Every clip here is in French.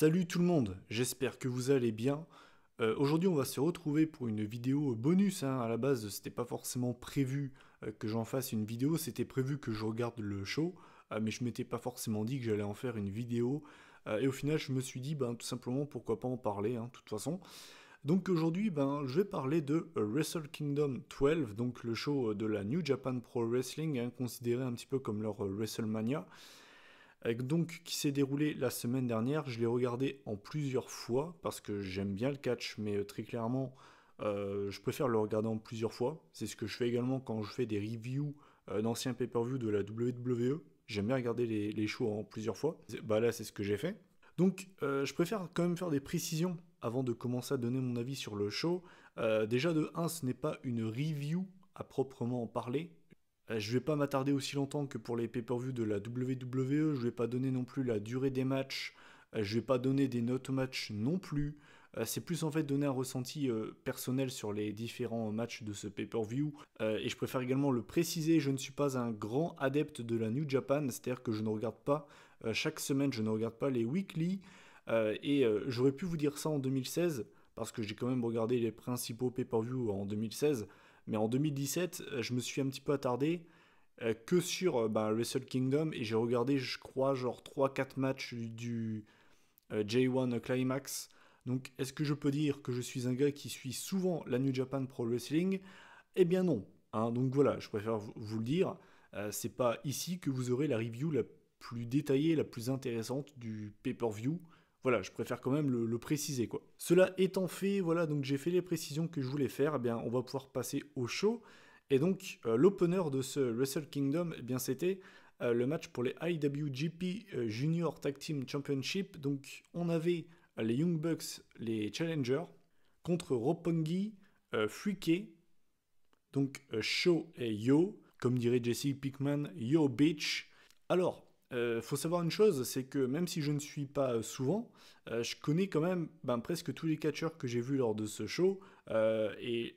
Salut tout le monde, j'espère que vous allez bien. Aujourd'hui on va se retrouver pour une vidéo bonus, hein. À la base c'était pas forcément prévu que j'en fasse une vidéo, c'était prévu que je regarde le show, mais je m'étais pas forcément dit que j'allais en faire une vidéo. Et au final je me suis dit tout simplement pourquoi pas en parler, hein, de toute façon. Donc aujourd'hui je vais parler de Wrestle Kingdom 12, donc le show de la New Japan Pro Wrestling, hein, considéré un petit peu comme leur WrestleMania. Donc, qui s'est déroulé la semaine dernière. Je l'ai regardé en plusieurs fois parce que j'aime bien le catch, mais très clairement, je préfère le regarder en plusieurs fois. C'est ce que je fais également quand je fais des reviews d'anciens pay-per-view de la WWE. J'aime bien regarder les shows en plusieurs fois. Là, c'est ce que j'ai fait. Donc, je préfère quand même faire des précisions avant de commencer à donner mon avis sur le show. Déjà, de 1, ce n'est pas une review à proprement parler. Je vais pas m'attarder aussi longtemps que pour les pay-per-view de la WWE, je vais pas donner non plus la durée des matchs, je vais pas donner des notes au match non plus. C'est plus en fait donner un ressenti personnel sur les différents matchs de ce pay-per-view. Et je préfère également le préciser, je ne suis pas un grand adepte de la New Japan, c'est-à-dire que je ne regarde pas chaque semaine, je ne regarde pas les weekly. J'aurais pu vous dire ça en 2016, parce que j'ai quand même regardé les principaux pay-per-view en 2016. Mais en 2017, je me suis un petit peu attardé que sur Wrestle Kingdom et j'ai regardé, je crois, genre 3-4 matchs du J1 Climax. Donc, est-ce que je peux dire que je suis un gars qui suit souvent la New Japan Pro Wrestling? Eh bien non, hein. Donc voilà, je préfère vous le dire. C'est pas ici que vous aurez la review la plus détaillée, la plus intéressante du pay-per-view. Voilà, je préfère quand même le préciser, quoi. Cela étant fait, voilà, donc j'ai fait les précisions que je voulais faire. Eh bien, on va pouvoir passer au show. Et donc, l'opener de ce Wrestle Kingdom, eh bien, c'était le match pour les IWGP Junior Tag Team Championship. Donc, on avait les Young Bucks, les Challengers, contre Roppongi, Freaky, donc Show et Yo, comme dirait Jesse Pinkman, Yo bitch. Alors, faut savoir une chose, c'est que même si je ne suis pas souvent, je connais quand même presque tous les catcheurs que j'ai vus lors de ce show. Et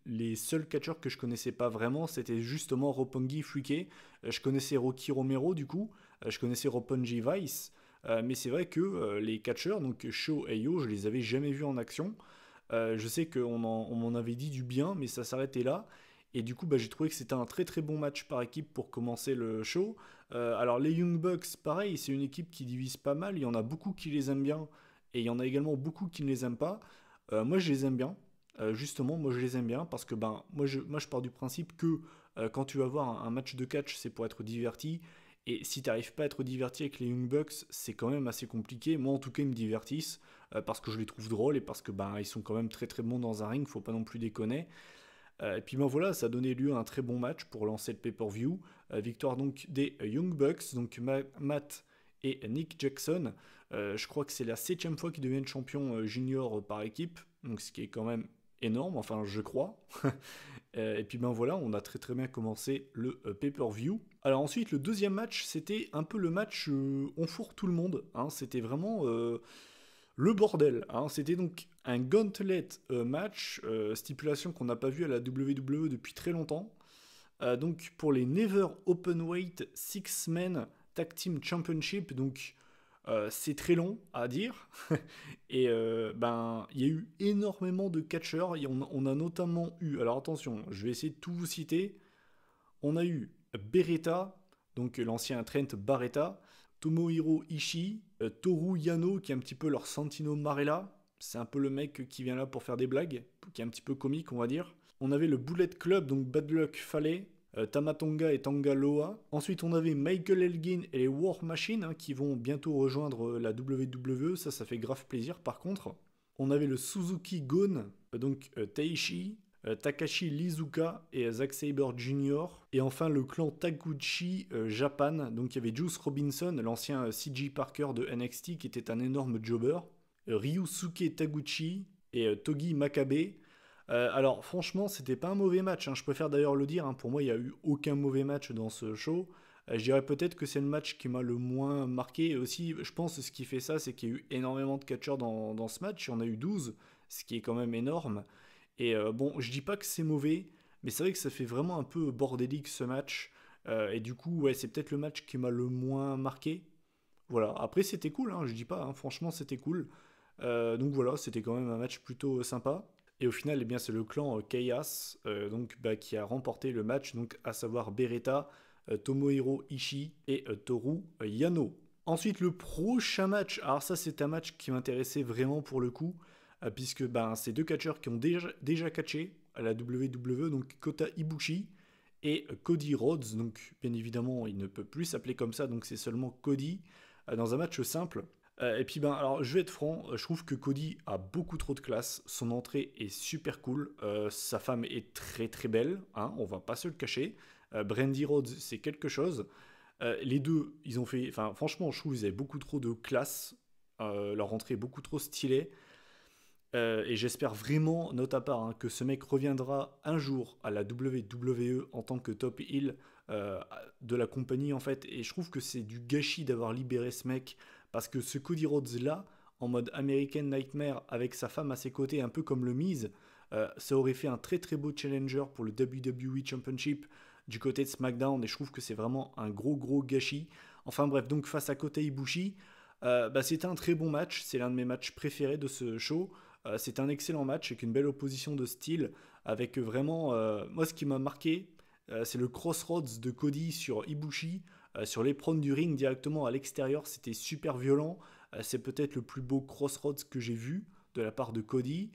les seuls catcheurs que je connaissais pas vraiment, c'était justement Roppongi Freaky. Je connaissais Rocky Romero du coup, je connaissais Roppongi Vice. Mais c'est vrai que les catcheurs, donc Show et Yo, je les avais jamais vus en action. Je sais on m'en avait dit du bien, mais ça s'arrêtait là. Et du coup, j'ai trouvé que c'était un très très bon match par équipe pour commencer le show. Alors les Young Bucks, pareil, c'est une équipe qui divise pas mal. Il y en a beaucoup qui les aiment bien et il y en a également beaucoup qui ne les aiment pas. Moi, je les aime bien. Justement, moi je les aime bien parce que moi je pars du principe que quand tu vas voir un match de catch, c'est pour être diverti. Et si tu n'arrives pas à être diverti avec les Young Bucks, c'est quand même assez compliqué. Moi en tout cas, ils me divertissent parce que je les trouve drôles et parce que ils sont quand même très très bons dans un ring, faut pas non plus déconner. Et puis voilà, ça a donné lieu à un très bon match pour lancer le pay-per-view. Victoire donc des Young Bucks, donc Matt et Nick Jackson. Je crois que c'est la 7e fois qu'ils deviennent champions junior par équipe, donc ce qui est quand même énorme, enfin je crois. Et puis voilà, on a très très bien commencé le pay-per-view. Alors ensuite, le deuxième match, c'était un peu le match on fourre tout le monde, hein. C'était vraiment le bordel, hein. C'était donc un gauntlet match, stipulation qu'on n'a pas vue à la WWE depuis très longtemps. Donc pour les Never Openweight Six Men Tag Team Championship, donc c'est très long à dire. Et il y a eu énormément de catcheurs. Et on a notamment eu, alors attention, je vais essayer de tout vous citer. On a eu Beretta, donc l'ancien Trent Barretta, Tomohiro Ishii, Toru Yano, qui est un petit peu leur Santino Marella. C'est un peu le mec qui vient là pour faire des blagues, qui est un petit peu comique, on va dire. On avait le Bullet Club, donc Bad Luck Fale, Tamatonga et Tangaloa. Ensuite, on avait Michael Elgin et les War Machine, hein, qui vont bientôt rejoindre la WWE. Ça fait grave plaisir par contre. On avait le Suzuki Gun, donc Taishi, Takashi Lizuka et Zack Sabre Jr. Et enfin le clan Taguchi Japan. Donc il y avait Juice Robinson, l'ancien CG Parker de NXT qui était un énorme jobber. Ryusuke Taguchi et Togi Makabe. Alors franchement, c'était pas un mauvais match, hein. Je préfère d'ailleurs le dire, hein. Pour moi, il n'y a eu aucun mauvais match dans ce show. Je dirais peut-être que c'est le match qui m'a le moins marqué. Et aussi, je pense que ce qui fait ça, c'est qu'il y a eu énormément de catcheurs dans ce match. Il y en a eu 12, ce qui est quand même énorme. Et je dis pas que c'est mauvais, mais c'est vrai que ça fait vraiment un peu bordélique ce match. Et du coup, ouais, c'est peut-être le match qui m'a le moins marqué. Voilà, après c'était cool, hein, je dis pas, hein, franchement c'était cool. Donc voilà, c'était quand même un match plutôt sympa. Et au final, eh bien, c'est le clan Chaos donc, qui a remporté le match, donc, à savoir Beretta, Tomohiro Ishii et Toru Yano. Ensuite, le prochain match, alors ça c'est un match qui m'intéressait vraiment pour le coup, puisque c'est deux catcheurs qui ont déjà catché à la WWE, donc Kota Ibushi et Cody Rhodes, donc bien évidemment il ne peut plus s'appeler comme ça, donc c'est seulement Cody, dans un match simple. Et puis alors je vais être franc, je trouve que Cody a beaucoup trop de classe, son entrée est super cool, sa femme est très très belle, hein, on va pas se le cacher. Brandy Rhodes c'est quelque chose. Les deux, ils ont fait, enfin franchement je trouve qu'ils avaient beaucoup trop de classe, leur entrée est beaucoup trop stylée. Et j'espère vraiment, note à part, hein, que ce mec reviendra un jour à la WWE en tant que top heel de la compagnie en fait. Et je trouve que c'est du gâchis d'avoir libéré ce mec parce que ce Cody Rhodes là, en mode American Nightmare avec sa femme à ses côtés, un peu comme le Miz, ça aurait fait un très très beau challenger pour le WWE Championship du côté de SmackDown. Et je trouve que c'est vraiment un gros gâchis. Enfin bref, donc face à Kota Ibushi, c'était un très bon match. C'est l'un de mes matchs préférés de ce show. C'est un excellent match avec une belle opposition de style, avec vraiment, moi ce qui m'a marqué, c'est le crossroads de Cody sur Ibushi, sur l'éperon du ring directement à l'extérieur, c'était super violent, c'est peut-être le plus beau crossroads que j'ai vu de la part de Cody.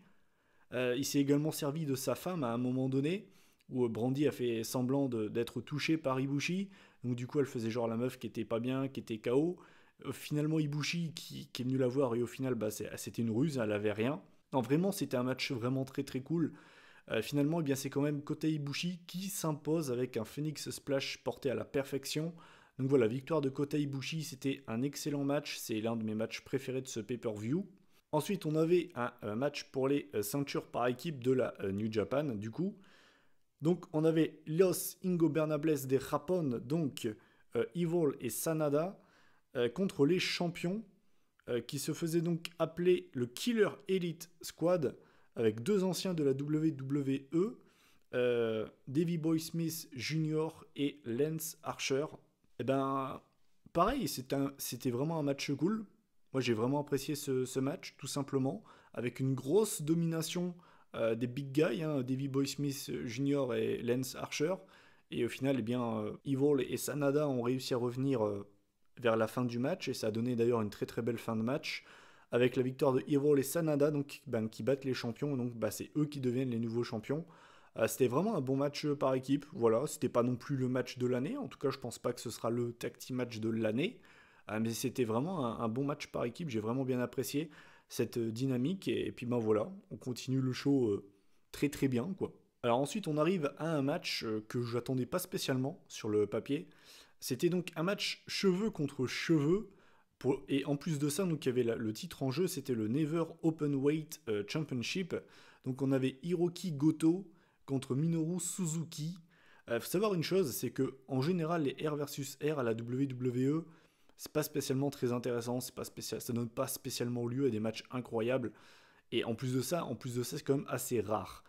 Il s'est également servi de sa femme à un moment donné, où Brandy a fait semblant d'être touchée par Ibushi, donc du coup elle faisait genre la meuf qui était pas bien, qui était KO. Finalement Ibushi qui est venu la voir et au final c'était une ruse, elle avait rien. Non, vraiment, c'était un match vraiment très très cool. Finalement, eh bien, c'est quand même Kota Ibushi qui s'impose avec un Phoenix Splash porté à la perfection. Donc voilà, victoire de Kota Ibushi, c'était un excellent match. C'est l'un de mes matchs préférés de ce pay-per-view. Ensuite, on avait un match pour les ceintures par équipe de la New Japan, du coup. Donc, on avait Los Ingobernables de Japón, donc Evil et Sanada, contre les champions qui se faisait donc appeler le Killer Elite Squad, avec deux anciens de la WWE, Davey Boy Smith Jr. et Lance Archer. Et pareil, c'était vraiment un match cool. Moi, j'ai vraiment apprécié ce match, tout simplement, avec une grosse domination des big guys, hein, Davey Boy Smith Jr. et Lance Archer. Et au final, Evil et Sanada ont réussi à revenir vers la fin du match, et ça a donné d'ailleurs une très très belle fin de match, avec la victoire de Evil et Sanada, donc, qui battent les champions, donc c'est eux qui deviennent les nouveaux champions. C'était vraiment un bon match par équipe, voilà, c'était pas non plus le match de l'année, en tout cas je pense pas que ce sera le tag team match de l'année, mais c'était vraiment un bon match par équipe, j'ai vraiment bien apprécié cette dynamique, et puis voilà, on continue le show très très bien, quoi. Alors ensuite on arrive à un match que j'attendais pas spécialement sur le papier. C'était donc un match cheveux contre cheveux. Et en plus de ça, donc, il y avait le titre en jeu, c'était le Never Openweight Championship. Donc on avait Hiroki Goto contre Minoru Suzuki. Faut savoir une chose, c'est que en général les R versus R à la WWE, c'est pas spécialement très intéressant, ça donne pas spécialement lieu à des matchs incroyables. Et en plus de ça, c'est quand même assez rare.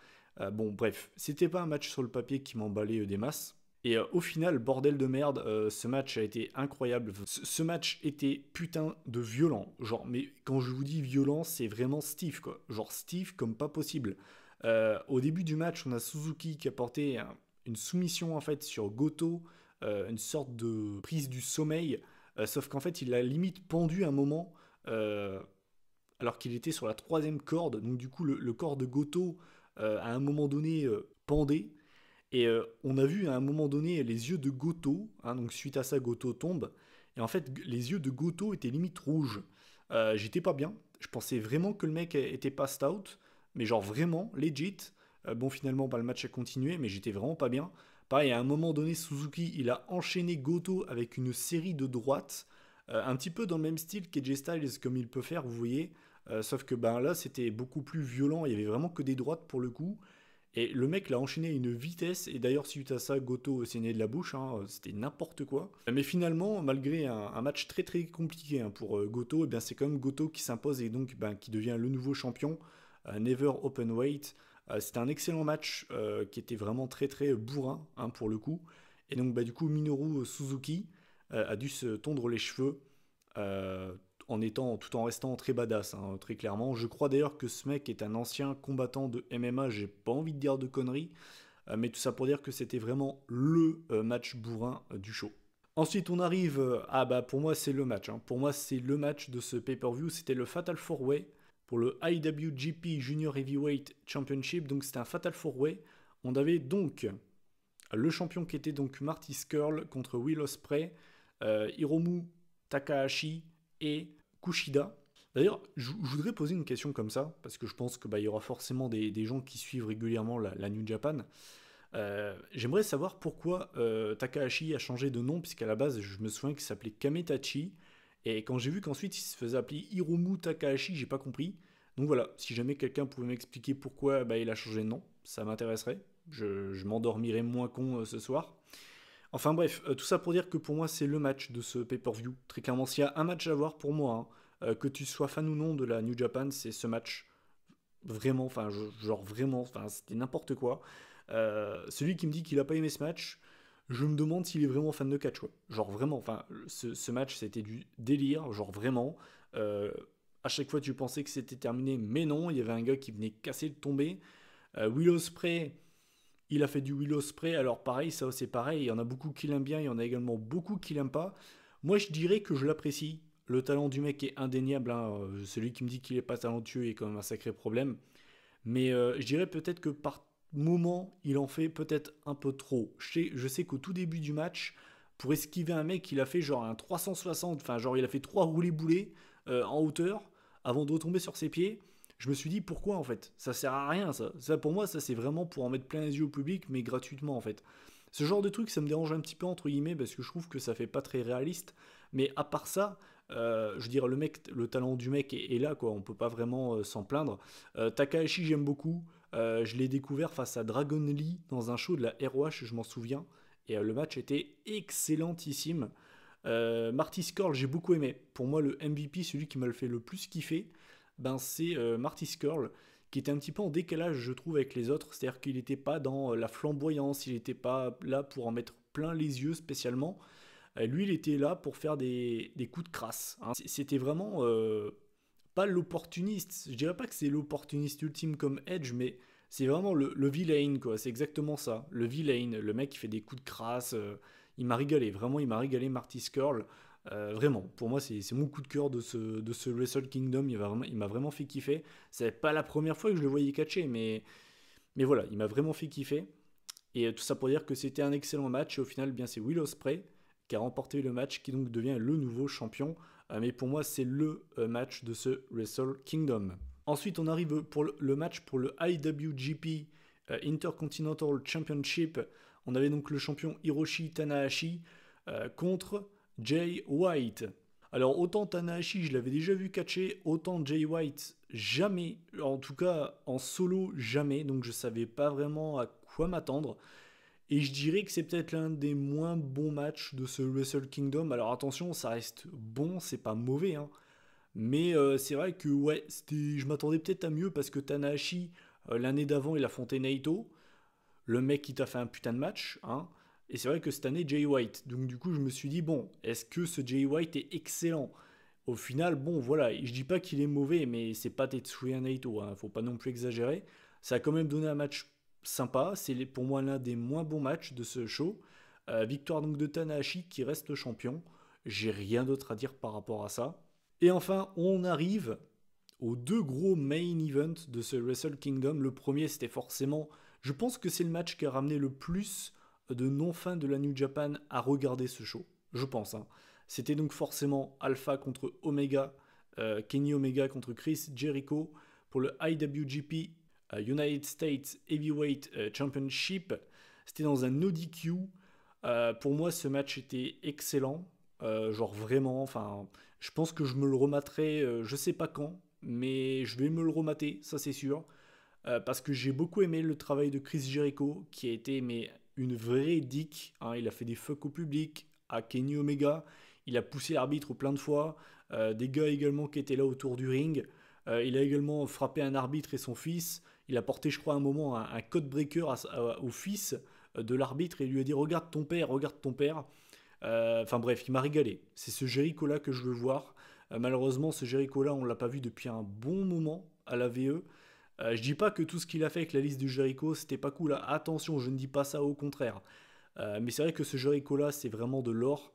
Bon, bref, c'était pas un match sur le papier qui m'emballait des masses. Et au final, bordel de merde, ce match a été incroyable. Ce match était putain de violent. Genre, mais quand je vous dis violent, c'est vraiment stiff, quoi. Genre stiff comme pas possible. Au début du match, on a Suzuki qui a porté une soumission en fait sur Goto, une sorte de prise du sommeil. Sauf qu'en fait, il l'a limite pendu un moment. Alors qu'il était sur la troisième corde. Donc du coup, le corps de Goto, à un moment donné, pendait. Et on a vu à un moment donné les yeux de Goto, hein, donc suite à ça, Goto tombe. Et en fait, les yeux de Goto étaient limite rouges. J'étais pas bien. Je pensais vraiment que le mec était passed out. Mais genre vraiment, legit. Bon, finalement, le match a continué, mais j'étais vraiment pas bien. Pareil, à un moment donné, Suzuki, il a enchaîné Goto avec une série de droites. Un petit peu dans le même style qu'AJ Styles, comme il peut faire, vous voyez. Sauf que là, c'était beaucoup plus violent. Il y avait vraiment que des droites pour le coup. Et le mec l'a enchaîné à une vitesse, et d'ailleurs suite à ça, Goto saignait de la bouche, hein, c'était n'importe quoi. Mais finalement, malgré un match très très compliqué hein, pour Goto, et bien c'est quand même Goto qui s'impose et donc qui devient le nouveau champion, Never Openweight. C'était un excellent match qui était vraiment très très bourrin hein, pour le coup. Et donc du coup, Minoru Suzuki a dû se tondre les cheveux tout en restant très badass, hein, très clairement. Je crois d'ailleurs que ce mec est un ancien combattant de MMA, j'ai pas envie de dire de conneries, mais tout ça pour dire que c'était vraiment le match bourrin du show. Ensuite, on arrive pour moi, c'est le match. Hein. Pour moi, c'est le match de ce pay-per-view. C'était le Fatal 4-Way pour le IWGP Junior Heavyweight Championship. Donc, c'était un Fatal 4-Way. On avait donc le champion qui était donc Marty Scurll contre Will Ospreay, Hiromu Takahashi et Kushida. D'ailleurs, je voudrais poser une question comme ça, parce que je pense qu'il y aura forcément des gens qui suivent régulièrement la New Japan. J'aimerais savoir pourquoi Takahashi a changé de nom, puisqu'à la base, je me souviens qu'il s'appelait Kametachi. Et quand j'ai vu qu'ensuite il se faisait appeler Hiromu Takahashi, j'ai pas compris. Donc voilà, si jamais quelqu'un pouvait m'expliquer pourquoi il a changé de nom, ça m'intéresserait. Je m'endormirai moins con ce soir. Enfin bref, tout ça pour dire que pour moi c'est le match de ce pay-per-view. Très clairement, s'il y a un match à voir pour moi, hein, que tu sois fan ou non de la New Japan, c'est ce match. Vraiment, genre vraiment, c'était n'importe quoi. Celui qui me dit qu'il a pas aimé ce match, je me demande s'il est vraiment fan de catch, quoi. Genre vraiment, ce match c'était du délire, genre vraiment. Euh, à chaque fois tu pensais que c'était terminé, mais non, il y avait un gars qui venait casser le tombé. Will Ospreay, il a fait du Will Ospreay, alors pareil, ça c'est pareil, il y en a beaucoup qui l'aiment bien, il y en a également beaucoup qui l'aiment pas. Moi je dirais que je l'apprécie. Le talent du mec est indéniable, hein. Celui qui me dit qu'il est pas talentueux est quand même un sacré problème. Mais je dirais peut-être que par moment, il en fait peut-être un peu trop. Je sais qu'au tout début du match, pour esquiver un mec, il a fait genre un 360, enfin genre il a fait 3 roulés-boulés en hauteur avant de retomber sur ses pieds. Je me suis dit pourquoi en fait. Ça sert à rien ça. Ça pour moi, ça c'est vraiment pour en mettre plein les yeux au public, mais gratuitement en fait. Ce genre de truc, ça me dérange un petit peu entre guillemets parce que je trouve que ça fait pas très réaliste. Mais à part ça, je veux dire, le talent du mec est là, quoi. On peut pas vraiment s'en plaindre. Takahashi, j'aime beaucoup. Je l'ai découvert face à Dragon Lee dans un show de la ROH, je m'en souviens. Et le match était excellentissime. Marty Scurll, j'ai beaucoup aimé. Pour moi, le MVP, celui qui m'a le fait le plus kiffer, c'est Marty Scurll, qui était un petit peu en décalage, je trouve, avec les autres. C'est-à-dire qu'il n'était pas dans la flamboyance, il n'était pas là pour en mettre plein les yeux spécialement. Lui, il était là pour faire des coups de crasse. Hein. C'était vraiment pas l'opportuniste. Je dirais pas que c'est l'opportuniste ultime comme Edge, mais c'est vraiment le villain, quoi. C'est exactement ça. Le villain, le mec qui fait des coups de crasse. Il m'a régalé, vraiment, il m'a régalé, Marty Scurll. Vraiment, pour moi, c'est mon coup de cœur de ce Wrestle Kingdom. Il m'a vraiment fait kiffer. C'est pas la première fois que je le voyais catcher, mais voilà, il m'a vraiment fait kiffer. Et tout ça pour dire que c'était un excellent match. Et au final, bien, c'est Will Ospreay qui a remporté le match, qui donc devient le nouveau champion. Mais pour moi, c'est le match de ce Wrestle Kingdom. Ensuite, on arrive pour le match pour le IWGP Intercontinental Championship. On avait donc le champion Hiroshi Tanahashi contre Jay White. Alors autant Tanahashi, je l'avais déjà vu catcher, autant Jay White, jamais. En tout cas, en solo, jamais. Donc je savais pas vraiment à quoi m'attendre. Et je dirais que c'est peut-être l'un des moins bons matchs de ce Wrestle Kingdom. Alors attention, ça reste bon, c'est pas mauvais, hein. Mais c'est vrai que ouais, je m'attendais peut-être à mieux parce que Tanahashi, l'année d'avant, il affrontait Naito, le mec qui t'a fait un putain de match, hein. Et c'est vrai que cette année, Jay White. Donc du coup, je me suis dit, bon, est-ce que ce Jay White est excellent? Au final, bon, voilà, je dis pas qu'il est mauvais, mais c'est pas Tetsuya Naito, hein, faut pas non plus exagérer. Ça a quand même donné un match sympa, c'est pour moi l'un des moins bons matchs de ce show. Victoire donc de Tanahashi qui reste champion. J'ai rien d'autre à dire par rapport à ça. Et enfin, on arrive aux deux gros main events de ce Wrestle Kingdom. Le premier, c'était forcément, je pense que c'est le match qui a ramené le plus de non-fans de la New Japan à regarder ce show. Je pense, hein. C'était donc forcément Alpha contre Omega, Kenny Omega contre Chris Jericho pour le IWGP United States Heavyweight Championship. C'était dans un no DQ. Pour moi, ce match était excellent. Genre vraiment, je pense que je me le rematerai, je sais pas quand, mais je vais me le remater, ça c'est sûr. Parce que j'ai beaucoup aimé le travail de Chris Jericho, qui a été une vraie dick, hein. Il a fait des fuck au public, à Kenny Omega, il a poussé l'arbitre plein de fois, des gars également qui étaient là autour du ring. Il a également frappé un arbitre et son fils. Il a porté, je crois, à un moment un code breaker au fils de l'arbitre et lui a dit regarde ton père, regarde ton père. Enfin bref, il m'a régalé. C'est ce Jericho-là que je veux voir. Malheureusement, ce Jericho-là, on l'a pas vu depuis un bon moment à la VE. Je dis pas que tout ce qu'il a fait avec la liste du Jericho, c'était pas cool. Attention, je ne dis pas ça, au contraire. Mais c'est vrai que ce Jericho-là, c'est vraiment de l'or.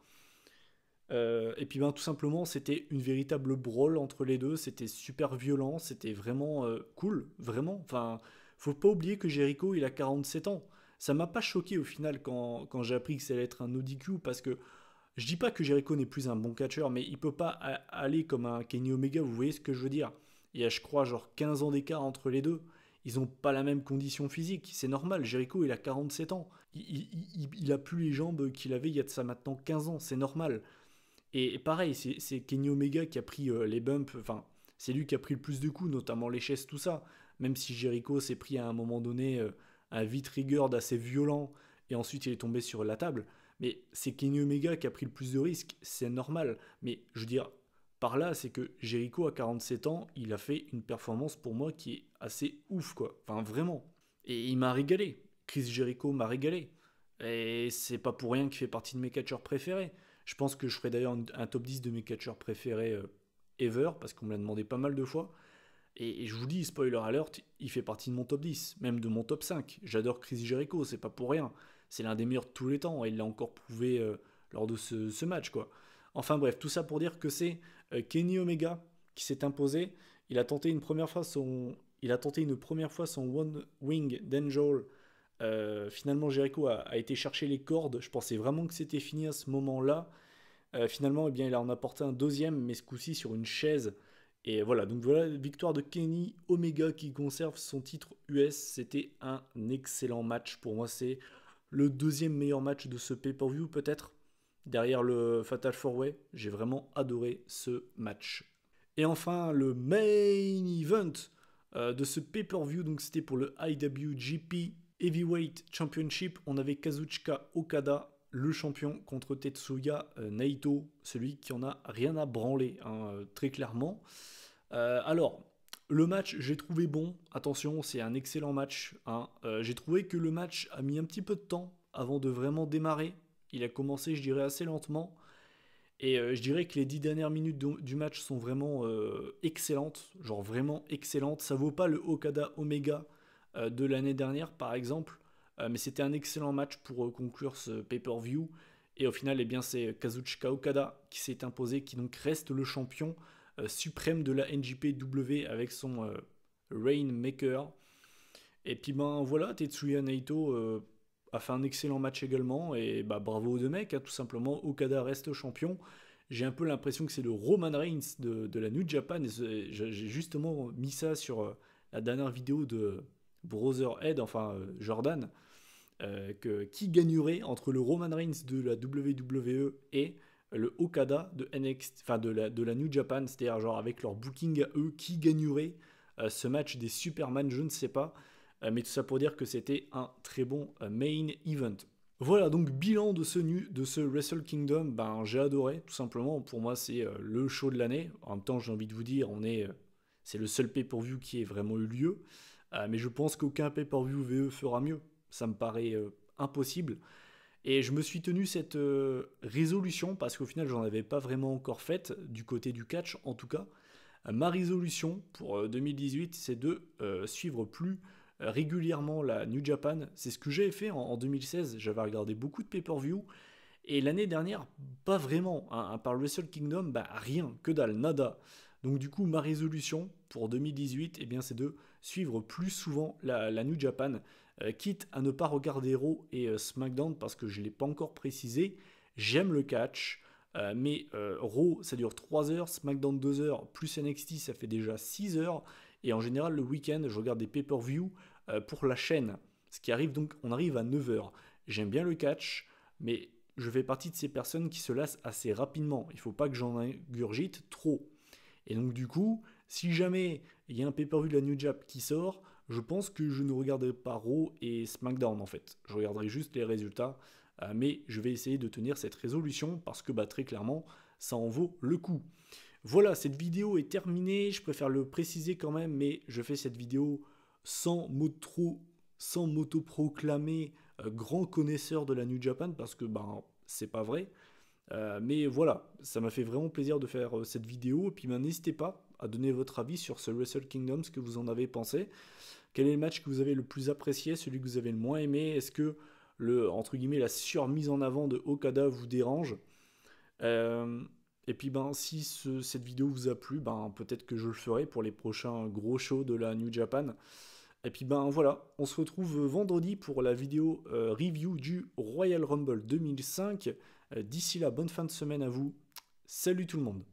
Et puis ben, tout simplement, c'était une véritable brawl entre les deux. C'était super violent, c'était vraiment cool, vraiment. Enfin, faut pas oublier que Jericho, il a 47 ans. Ça m'a pas choqué au final quand j'ai appris que ça allait être un ODQ parce que je dis pas que Jericho n'est plus un bon catcheur, mais il peut pas aller comme un Kenny Omega, vous voyez ce que je veux dire. Il y a, je crois, genre 15 ans d'écart entre les deux. Ils ont pas la même condition physique, c'est normal. Jericho, il a 47 ans. Il a plus les jambes qu'il avait il y a de ça maintenant 15 ans, c'est normal. Et pareil, c'est Kenny Omega qui a pris les bumps, enfin, c'est lui qui a pris le plus de coups, notamment les chaises, tout ça. Même si Jericho s'est pris à un moment donné un V-trigger assez violent et ensuite il est tombé sur la table. Mais c'est Kenny Omega qui a pris le plus de risques, c'est normal. Mais je veux dire, par là, c'est que Jericho à 47 ans, il a fait une performance pour moi qui est assez ouf, quoi. Enfin, vraiment. Et il m'a régalé. Chris Jericho m'a régalé. Et c'est pas pour rien qu'il fait partie de mes catcheurs préférés. Je pense que je ferai d'ailleurs un top 10 de mes catcheurs préférés ever, parce qu'on me l'a demandé pas mal de fois. Et je vous dis, spoiler alert, il fait partie de mon top 10, même de mon top 5. J'adore Chris Jericho, c'est pas pour rien. C'est l'un des meilleurs de tous les temps, et il l'a encore prouvé lors de ce match, quoi. Enfin bref, tout ça pour dire que c'est Kenny Omega qui s'est imposé. Il a tenté une première fois son One Wing d'Angel. Finalement, Jericho a été chercher les cordes. Je pensais vraiment que c'était fini à ce moment-là. Finalement, eh bien, il en a porté un deuxième, mais ce coup-ci sur une chaise. Et voilà, donc voilà, victoire de Kenny Omega qui conserve son titre US. C'était un excellent match. Pour moi, c'est le deuxième meilleur match de ce pay-per-view, peut-être. Derrière le Fatal 4-Way, j'ai vraiment adoré ce match. Et enfin, le main event de ce pay-per-view, donc c'était pour le IWGP Heavyweight Championship. On avait Kazuchika Okada, le champion, contre Tetsuya Naito, celui qui en a rien à branler, hein, très clairement. Alors, le match, j'ai trouvé bon. Attention, c'est un excellent match, hein. J'ai trouvé que le match a mis un petit peu de temps avant de vraiment démarrer. Il a commencé, je dirais, assez lentement. Et je dirais que les 10 dernières minutes du match sont vraiment excellentes, genre vraiment excellentes. Ça vaut pas le Okada Omega de l'année dernière, par exemple, mais c'était un excellent match pour conclure ce pay-per-view. Et au final, eh bien, c'est Kazuchika Okada qui s'est imposé, qui donc reste le champion suprême de la NJPW avec son Rainmaker. Et puis ben voilà, Tetsuya Naito a fait un excellent match également, et bah bravo aux deux mecs, hein, tout simplement. Okada reste champion. J'ai un peu l'impression que c'est le Roman Reigns de la New Japan, et j'ai justement mis ça sur la dernière vidéo de Brotherhead, enfin Jordan, qui gagnerait entre le Roman Reigns de la WWE et le Okada de NXT, enfin de la New Japan, c'est-à-dire genre avec leur booking à eux, qui gagnerait ce match des Superman, je ne sais pas. Mais tout ça pour dire que c'était un très bon main event. Voilà, donc bilan de ce Wrestle Kingdom, ben, j'ai adoré, tout simplement. Pour moi, c'est le show de l'année. En même temps, j'ai envie de vous dire, c'est le seul pay-per-view qui ait vraiment eu lieu. Mais je pense qu'aucun pay-per-view VE fera mieux. Ça me paraît impossible. Et je me suis tenu cette résolution, parce qu'au final, j'en avais pas vraiment encore faite, du côté du catch en tout cas. Ma résolution pour 2018, c'est de suivre plus régulièrement la New Japan. C'est ce que j'ai fait en 2016. J'avais regardé beaucoup de pay-per-view. Et l'année dernière, pas vraiment. Hein, à part Wrestle Kingdom, bah, rien, que dalle, nada. Donc du coup, ma résolution pour 2018, eh bien, c'est de suivre plus souvent la New Japan, quitte à ne pas regarder Raw et SmackDown, parce que je ne l'ai pas encore précisé. J'aime le catch, mais Raw, ça dure 3 heures, SmackDown 2 heures, plus NXT, ça fait déjà 6 heures. Et en général, le week-end, je regarde des pay-per-view pour la chaîne. Ce qui arrive donc, on arrive à 9 heures. J'aime bien le catch, mais je fais partie de ces personnes qui se lassent assez rapidement. Il ne faut pas que j'en ingurgite trop. Et donc du coup, si jamais il y a un pay-per-view de la New Jap qui sort, je pense que je ne regarderai pas Raw et SmackDown en fait. Je regarderai juste les résultats, mais je vais essayer de tenir cette résolution parce que bah, très clairement, ça en vaut le coup. Voilà, cette vidéo est terminée, je préfère le préciser quand même, mais je fais cette vidéo sans m'auto-proclamer grand connaisseur de la New Japan, parce que ben, c'est pas vrai. Mais voilà, ça m'a fait vraiment plaisir de faire cette vidéo. Et puis ben, n'hésitez pas à donner votre avis sur ce Wrestle Kingdom, ce que vous en avez pensé. Quel est le match que vous avez le plus apprécié, celui que vous avez le moins aimé? Est-ce que entre guillemets, la surmise en avant de Okada vous dérange? Euh, et puis ben, si cette vidéo vous a plu, ben, peut-être que je le ferai pour les prochains gros shows de la New Japan. Et puis ben voilà, on se retrouve vendredi pour la vidéo review du Royal Rumble 2005. D'ici là, bonne fin de semaine à vous. Salut tout le monde.